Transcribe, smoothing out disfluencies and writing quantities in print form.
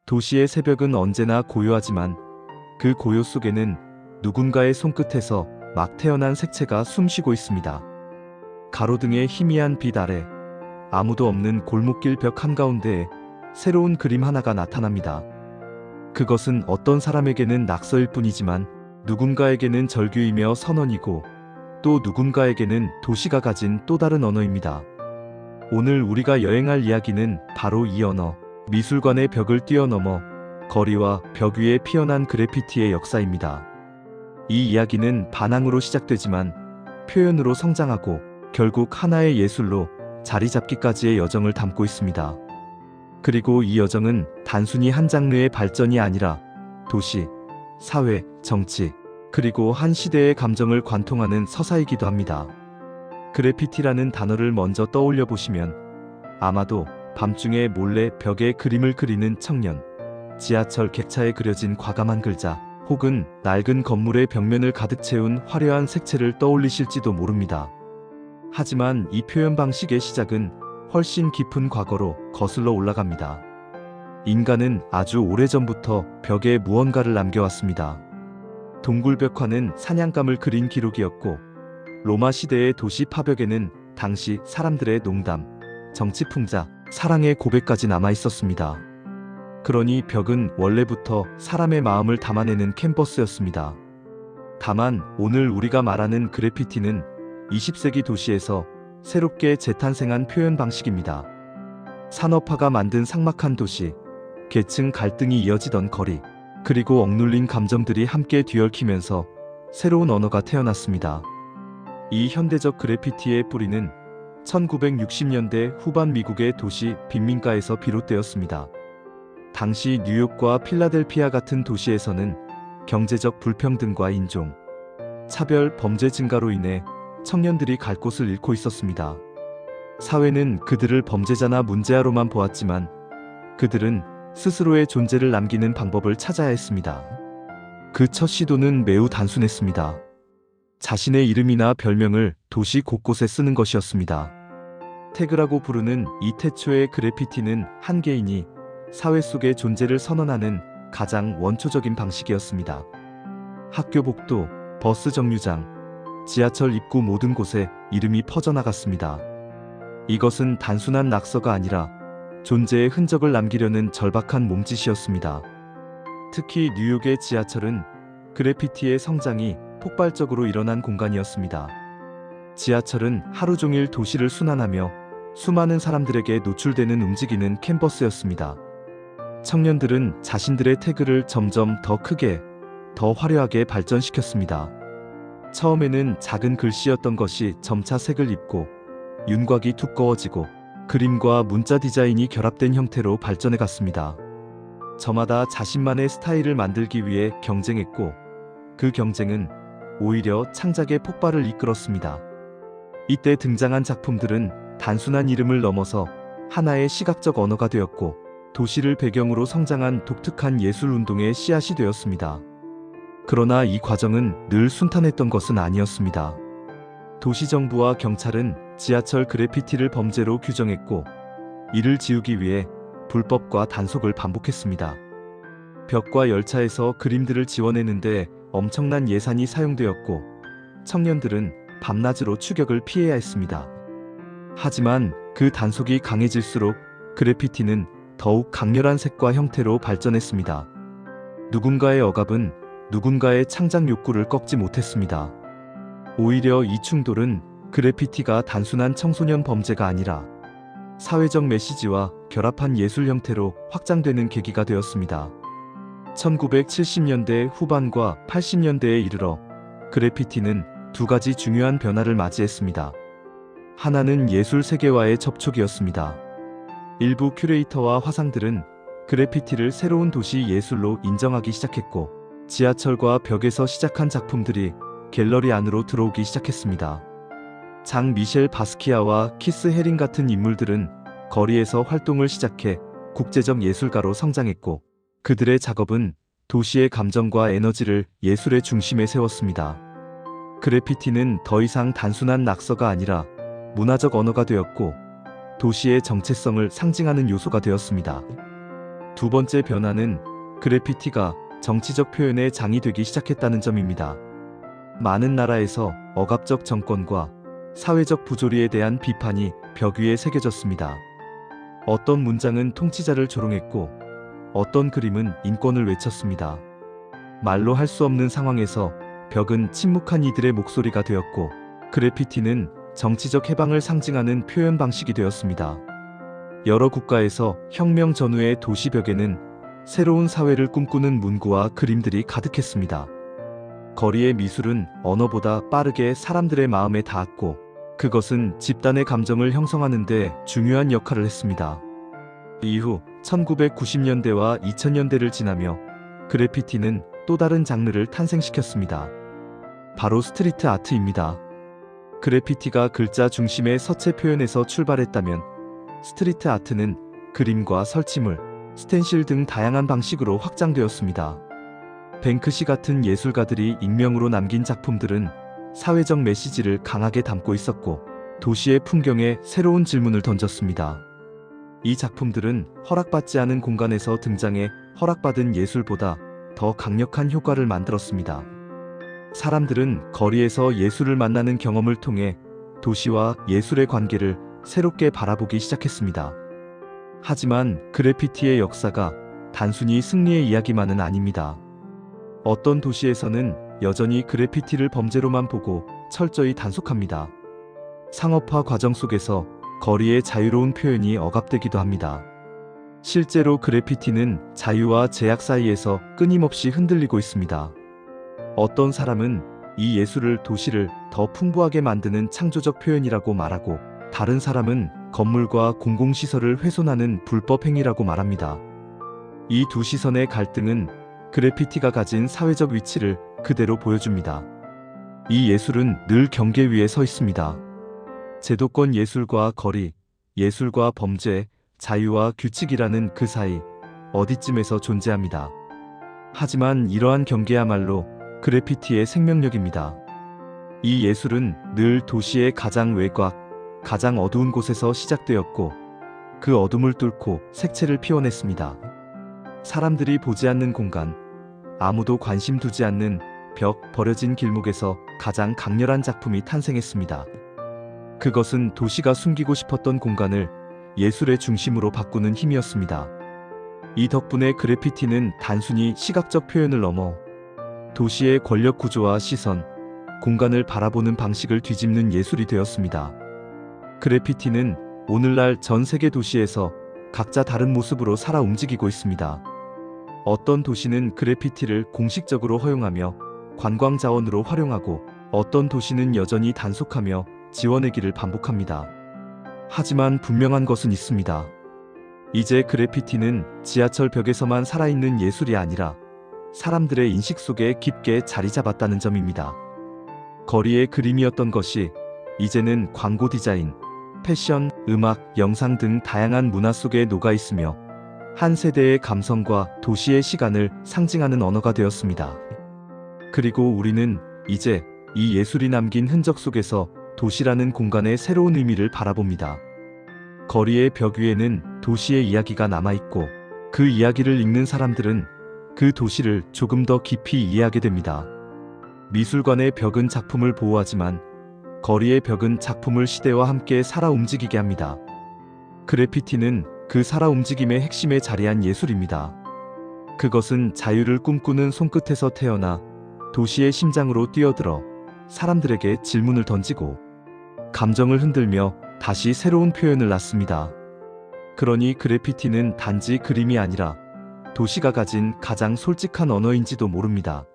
도시의 새벽은 언제나 고요하지만 그 고요 속에는 누군가의 손끝에서 막 태어난 색채가 숨쉬고 있습니다. 가로등의 희미한 빛 아래 아무도 없는 골목길 벽 한가운데에 새로운 그림 하나가 나타납니다. 그것은 어떤 사람에게는 낙서일 뿐이지만 누군가에게는 절규이며 선언이고 또 누군가에게는 도시가 가진 또 다른 언어입니다. 오늘 우리가 여행할 이야기는 바로 이 언어, 미술관의 벽을 뛰어넘어 거리와 벽 위에 피어난 그래피티의 역사입니다. 이 이야기는 반항으로 시작되지만 표현으로 성장하고 결국 하나의 예술로 자리 잡기까지의 여정을 담고 있습니다. 그리고 이 여정은 단순히 한 장르의 발전이 아니라 도시, 사회, 정치, 그리고 한 시대의 감정을 관통하는 서사이기도 합니다. 그래피티라는 단어를 먼저 떠올려 보시면 아마도 밤중에 몰래 벽에 그림을 그리는 청년, 지하철 객차에 그려진 과감한 글자, 혹은 낡은 건물의 벽면을 가득 채운 화려한 색채를 떠올리실지도 모릅니다. 하지만 이 표현 방식의 시작은 훨씬 깊은 과거로 거슬러 올라갑니다. 인간은 아주 오래전부터 벽에 무언가를 남겨왔습니다. 동굴벽화는 사냥감을 그린 기록이었고, 로마 시대의 도시 파벽에는 당시 사람들의 농담, 정치 풍자, 사랑의 고백까지 남아 있었습니다. 그러니 벽은 원래부터 사람의 마음을 담아내는 캔버스였습니다. 다만 오늘 우리가 말하는 그래피티는 20세기 도시에서 새롭게 재탄생한 표현 방식입니다. 산업화가 만든 삭막한 도시, 계층 갈등이 이어지던 거리, 그리고 억눌린 감정들이 함께 뒤얽히면서 새로운 언어가 태어났습니다. 이 현대적 그래피티의 뿌리는 1960년대 후반 미국의 도시 빈민가에서 비롯되었습니다. 당시 뉴욕과 필라델피아 같은 도시에서는 경제적 불평등과 인종, 차별 범죄 증가로 인해 청년들이 갈 곳을 잃고 있었습니다. 사회는 그들을 범죄자나 문제아로만 보았지만 그들은 스스로의 존재를 남기는 방법을 찾아야 했습니다. 그 첫 시도는 매우 단순했습니다. 자신의 이름이나 별명을 도시 곳곳에 쓰는 것이었습니다. 태그라고 부르는 이 태초의 그래피티는 한 개인이 사회 속의 존재를 선언하는 가장 원초적인 방식이었습니다. 학교 복도, 버스 정류장, 지하철 입구 모든 곳에 이름이 퍼져나갔습니다. 이것은 단순한 낙서가 아니라 존재의 흔적을 남기려는 절박한 몸짓이었습니다. 특히 뉴욕의 지하철은 그래피티의 성장이 폭발적으로 일어난 공간이었습니다. 지하철은 하루 종일 도시를 순환하며 수많은 사람들에게 노출되는 움직이는 캔버스였습니다. 청년들은 자신들의 태그를 점점 더 크게, 더 화려하게 발전시켰습니다. 처음에는 작은 글씨였던 것이 점차 색을 입고 윤곽이 두꺼워지고 그림과 문자 디자인이 결합된 형태로 발전해 갔습니다. 저마다 자신만의 스타일을 만들기 위해 경쟁했고 그 경쟁은 오히려 창작의 폭발을 이끌었습니다. 이때 등장한 작품들은 단순한 이름을 넘어서 하나의 시각적 언어가 되었고 도시를 배경으로 성장한 독특한 예술 운동의 씨앗이 되었습니다. 그러나 이 과정은 늘 순탄했던 것은 아니었습니다. 도시정부와 경찰은 지하철 그래피티를 범죄로 규정했고 이를 지우기 위해 불법과 단속을 반복했습니다. 벽과 열차에서 그림들을 지워내는데 엄청난 예산이 사용되었고 청년들은 밤낮으로 추격을 피해야 했습니다. 하지만 그 단속이 강해질수록 그래피티는 더욱 강렬한 색과 형태로 발전했습니다. 누군가의 억압은 누군가의 창작 욕구를 꺾지 못했습니다. 오히려 이 충돌은 그래피티가 단순한 청소년 범죄가 아니라 사회적 메시지와 결합한 예술 형태로 확장되는 계기가 되었습니다. 1970년대 후반과 80년대에 이르러 그래피티는 두 가지 중요한 변화를 맞이했습니다. 하나는 예술 세계와의 접촉이었습니다. 일부 큐레이터와 화상들은 그래피티를 새로운 도시 예술로 인정하기 시작했고 지하철과 벽에서 시작한 작품들이 갤러리 안으로 들어오기 시작했습니다. 장 미셸 바스키아와 키스 헤링 같은 인물들은 거리에서 활동을 시작해 국제적 예술가로 성장했고 그들의 작업은 도시의 감정과 에너지를 예술의 중심에 세웠습니다. 그래피티는 더 이상 단순한 낙서가 아니라 문화적 언어가 되었고 도시의 정체성을 상징하는 요소가 되었습니다. 두 번째 변화는 그래피티가 정치적 표현의 장이 되기 시작했다는 점입니다. 많은 나라에서 억압적 정권과 사회적 부조리에 대한 비판이 벽 위에 새겨졌습니다. 어떤 문장은 통치자를 조롱했고 어떤 그림은 인권을 외쳤습니다. 말로 할 수 없는 상황에서 벽은 침묵한 이들의 목소리가 되었고 그래피티는 정치적 해방을 상징하는 표현 방식이 되었습니다. 여러 국가에서 혁명 전후의 도시벽에는 새로운 사회를 꿈꾸는 문구와 그림들이 가득했습니다. 거리의 미술은 언어보다 빠르게 사람들의 마음에 닿았고 그것은 집단의 감정을 형성하는 데 중요한 역할을 했습니다. 이후 1990년대와 2000년대를 지나며 그래피티는 또 다른 장르를 탄생시켰습니다. 바로 스트리트 아트입니다. 그래피티가 글자 중심의 서체 표현에서 출발했다면 스트리트 아트는 그림과 설치물, 스텐실 등 다양한 방식으로 확장되었습니다. 뱅크시 같은 예술가들이 익명으로 남긴 작품들은 사회적 메시지를 강하게 담고 있었고 도시의 풍경에 새로운 질문을 던졌습니다. 이 작품들은 허락받지 않은 공간에서 등장해 허락받은 예술보다 더 강력한 효과를 만들었습니다. 사람들은 거리에서 예술을 만나는 경험을 통해 도시와 예술의 관계를 새롭게 바라보기 시작했습니다. 하지만 그래피티의 역사가 단순히 승리의 이야기만은 아닙니다. 어떤 도시에서는 여전히 그래피티를 범죄로만 보고 철저히 단속합니다. 상업화 과정 속에서 거리의 자유로운 표현이 억압되기도 합니다. 실제로 그래피티는 자유와 제약 사이에서 끊임없이 흔들리고 있습니다. 어떤 사람은 이 예술을 도시를 더 풍부하게 만드는 창조적 표현이라고 말하고 다른 사람은 건물과 공공시설을 훼손하는 불법 행위라고 말합니다. 이 두 시선의 갈등은 그래피티가 가진 사회적 위치를 그대로 보여줍니다. 이 예술은 늘 경계 위에 서 있습니다. 제도권 예술과 거리, 예술과 범죄, 자유와 규칙이라는 그 사이 어디쯤에서 존재합니다. 하지만 이러한 경계야말로 그래피티의 생명력입니다. 이 예술은 늘 도시의 가장 외곽, 가장 어두운 곳에서 시작되었고 그 어둠을 뚫고 색채를 피워냈습니다. 사람들이 보지 않는 공간, 아무도 관심 두지 않는 벽, 버려진 길목에서 가장 강렬한 작품이 탄생했습니다. 그것은 도시가 숨기고 싶었던 공간을 예술의 중심으로 바꾸는 힘이었습니다. 이 덕분에 그래피티는 단순히 시각적 표현을 넘어 도시의 권력 구조와 시선, 공간을 바라보는 방식을 뒤집는 예술이 되었습니다. 그래피티는 오늘날 전 세계 도시에서 각자 다른 모습으로 살아 움직이고 있습니다. 어떤 도시는 그래피티를 공식적으로 허용하며 관광 자원으로 활용하고 어떤 도시는 여전히 단속하며 지워내기를 반복합니다. 하지만 분명한 것은 있습니다. 이제 그래피티는 지하철 벽에서만 살아있는 예술이 아니라 사람들의 인식 속에 깊게 자리 잡았다는 점입니다. 거리의 그림이었던 것이 이제는 광고 디자인, 패션, 음악, 영상 등 다양한 문화 속에 녹아 있으며 한 세대의 감성과 도시의 시간을 상징하는 언어가 되었습니다. 그리고 우리는 이제 이 예술이 남긴 흔적 속에서 도시라는 공간의 새로운 의미를 바라봅니다. 거리의 벽 위에는 도시의 이야기가 남아있고 그 이야기를 읽는 사람들은 그 도시를 조금 더 깊이 이해하게 됩니다. 미술관의 벽은 작품을 보호하지만 거리의 벽은 작품을 시대와 함께 살아 움직이게 합니다. 그래피티는 그 살아 움직임의 핵심에 자리한 예술입니다. 그것은 자유를 꿈꾸는 손끝에서 태어나 도시의 심장으로 뛰어들어 사람들에게 질문을 던지고 감정을 흔들며 다시 새로운 표현을 낳습니다. 그러니 그래피티는 단지 그림이 아니라 도시가 가진 가장 솔직한 언어인지도 모릅니다.